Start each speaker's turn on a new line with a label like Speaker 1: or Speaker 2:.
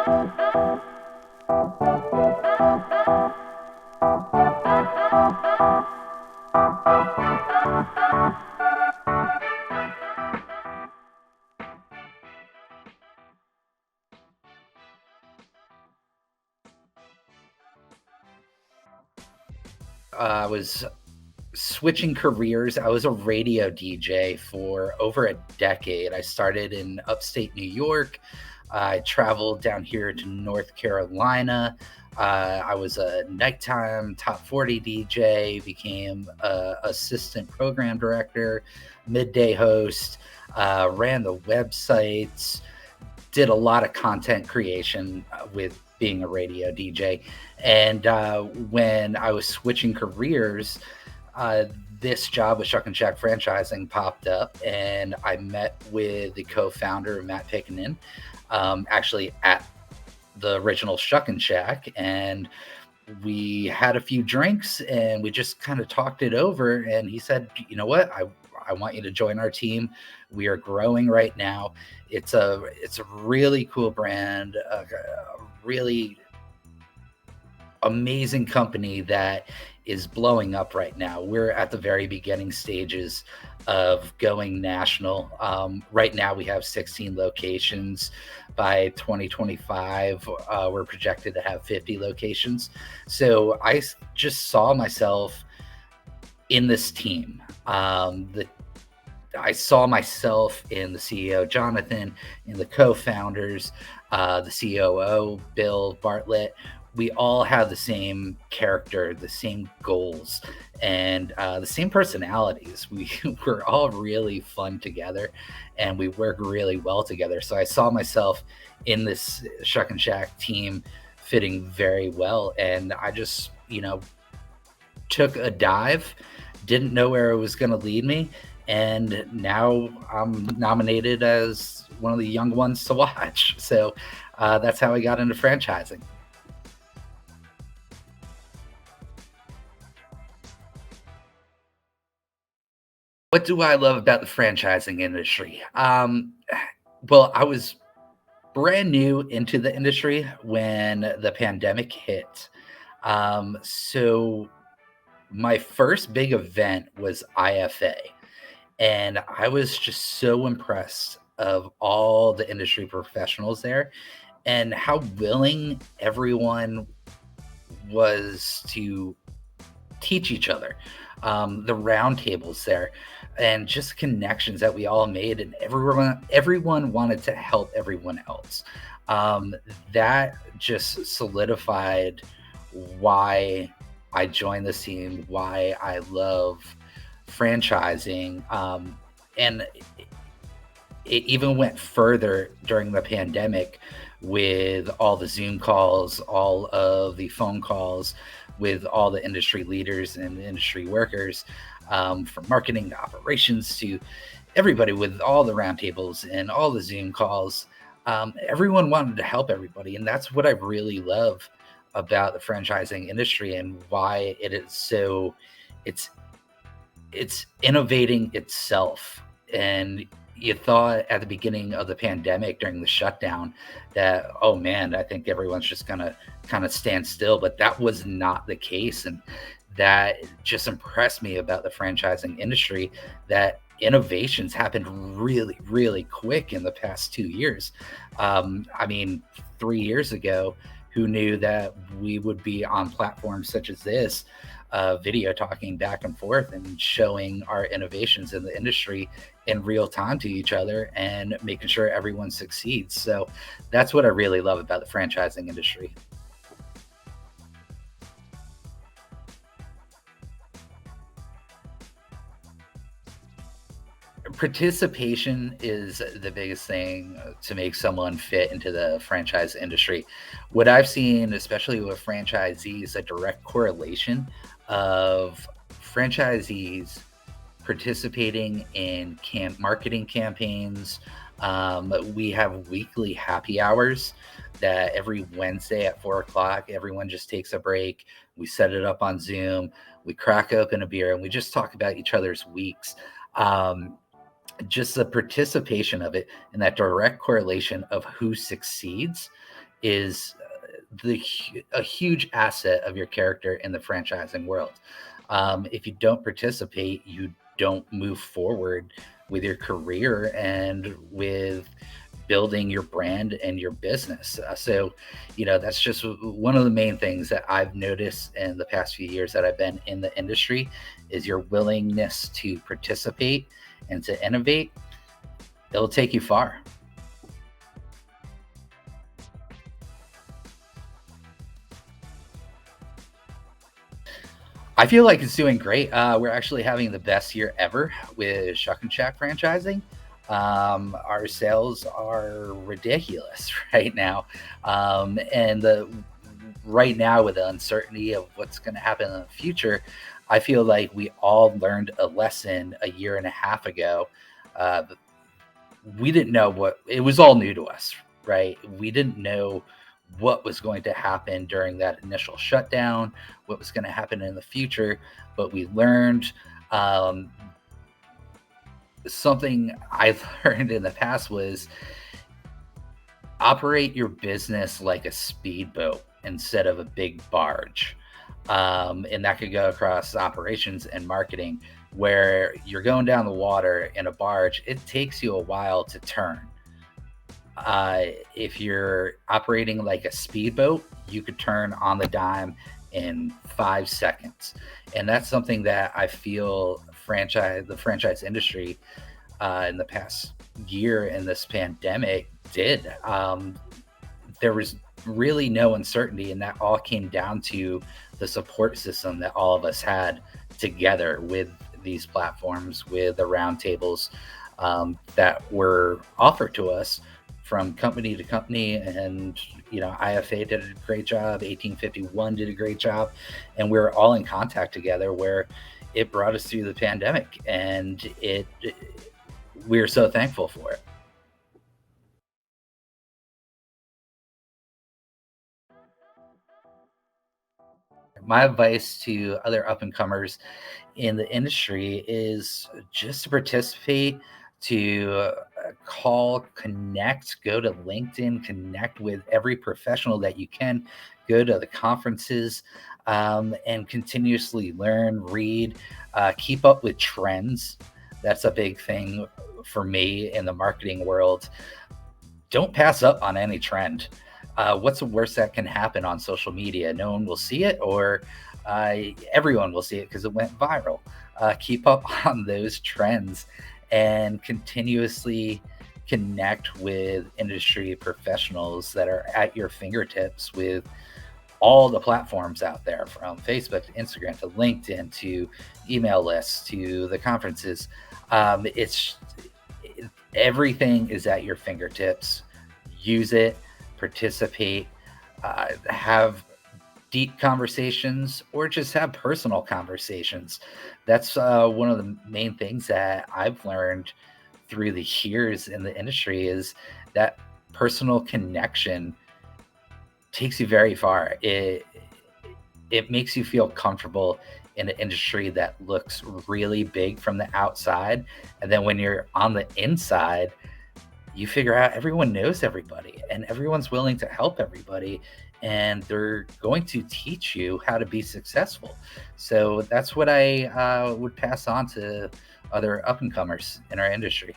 Speaker 1: I was switching careers. I was a radio DJ for over a decade. I started in upstate New York. I traveled down here to North Carolina. I was a nighttime top 40 DJ, became assistant program director, midday host, ran the websites, did a lot of content creation with being a radio DJ. And when I was switching careers, uh, this job with Shuckin franchising popped up, and I met with the co-founder Matt Pickenen, actually at the original Shuckin Shack, and we had a few drinks and we just kind of talked it over. And he said, "You know what? I want you to join our team. We are growing right now. It's a really cool brand, a really amazing company that is blowing up right now. We're at the very beginning stages of going national. Right now, we have 16 locations. By 2025, we're projected to have 50 locations. So just saw myself in this team. I saw myself in the CEO, Jonathan, in the co-founders, the COO, Bill Bartlett. We all have the same character, the same goals, and the same personalities. We're all really fun together, and we work really well together. So I saw myself in this Shuck and Shack team fitting very well, and I just, took a dive, didn't know where it was going to lead me, and now I'm nominated as one of the young ones to watch. So that's how I got into franchising. What do I love about the franchising industry? Well, I was brand new into the industry when the pandemic hit. So my first big event was IFA, and I was just so impressed of all the industry professionals there and how willing everyone was to teach each other. The round tables there, and just connections that we all made, and everyone wanted to help everyone else. Um, that just solidified why I joined the scene, why I love franchising, and it even went further during the pandemic with all the Zoom calls, all of the phone calls with all the industry leaders and industry workers, from marketing to operations to everybody, with all the roundtables and all the Zoom calls. Everyone wanted to help everybody. And that's what I really love about the franchising industry, and why it is so, it's it's innovating itself. And you thought at the beginning of the pandemic during the shutdown that, oh man, I think everyone's just gonna kind of stand still, but that was not the case. And that just impressed me about the franchising industry, that innovations happened really, really quick in the past 2 years. I mean, 3 years ago, who knew that we would be on platforms such as this, video talking back and forth and showing our innovations in the industry in real time to each other and making sure everyone succeeds. So that's what I really love about the franchising industry. Participation is the biggest thing to make someone fit into the franchise industry. What I've seen, especially with franchisees, a direct correlation of franchisees participating in marketing campaigns. We have weekly happy hours that every Wednesday at 4 o'clock, everyone just takes a break. We set it up on Zoom. We crack open a beer and we just talk about each other's weeks. Um, just the participation of it and that direct correlation of who succeeds is a huge asset of your character in the franchising world. If you don't participate, you don't move forward with your career and with building your brand and your business. That's just one of the main things that I've noticed in the past few years that I've been in the industry is your willingness to participate and to innovate. It'll take you far. I feel like it's doing great. We're actually having the best year ever with Shuckin franchising. Our sales are ridiculous right now, and the right now with the uncertainty of what's going to happen in the future, I feel like we all learned a lesson a year and a half ago. Uh, we didn't know what it was all new to us, right? We didn't know what was going to happen during that initial shutdown, what was going to happen in the future, but we learned. um, Something I learned in the past was operate your business like a speedboat instead of a big barge. And that could go across operations and marketing, where you're going down the water in a barge, it takes you a while to turn. If you're operating like a speedboat, you could turn on the dime in 5 seconds. And that's something that I feel the franchise industry in the past year in this pandemic did. There was really no uncertainty, and that all came down to the support system that all of us had together with these platforms, with the roundtables that were offered to us from company to company. And IFA did a great job, 1851 did a great job, and we are all in contact together, where it brought us through the pandemic, and we're so thankful for it. My advice to other up and comers in the industry is just to participate, to call, connect, go to LinkedIn, connect with every professional that you can, go to the conferences, and continuously learn, read, keep up with trends. That's a big thing for me in the marketing world. Don't pass up on any trend. What's the worst that can happen on social media? No one will see it, or everyone will see it because it went viral. Keep up on those trends and continuously connect with industry professionals that are at your fingertips with all the platforms out there, from Facebook to Instagram to LinkedIn to email lists to the conferences. It's Everything is at your fingertips. Use it, participate, have deep conversations, or just have personal conversations. That's one of the main things that I've learned through the years in the industry, is that personal connection takes you very far. It makes you feel comfortable in an industry that looks really big from the outside, and then when you're on the inside, you figure out everyone knows everybody and everyone's willing to help everybody, and they're going to teach you how to be successful. So that's what I would pass on to other up and comers in our industry.